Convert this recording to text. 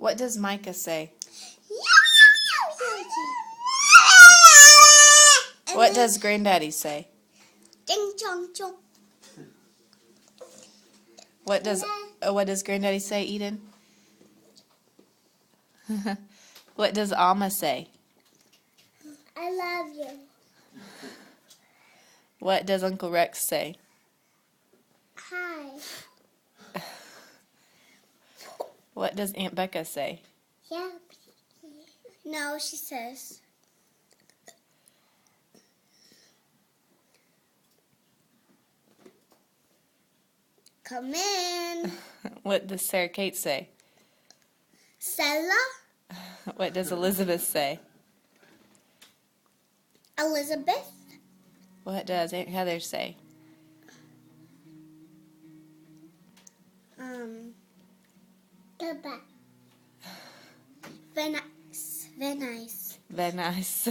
What does Micah say? What does Granddaddy say? Ding chong chong. What does Granddaddy say, Eden? What does Alma say? I love you. What does Uncle Rex say? Hi. What does Aunt Becca say? Yeah. No, she says. Come in. What does Sarah Kate say? Stella. What does Elizabeth say? Elizabeth. What does Aunt Heather say? Goodbye. Very nice. Very nice. Very nice.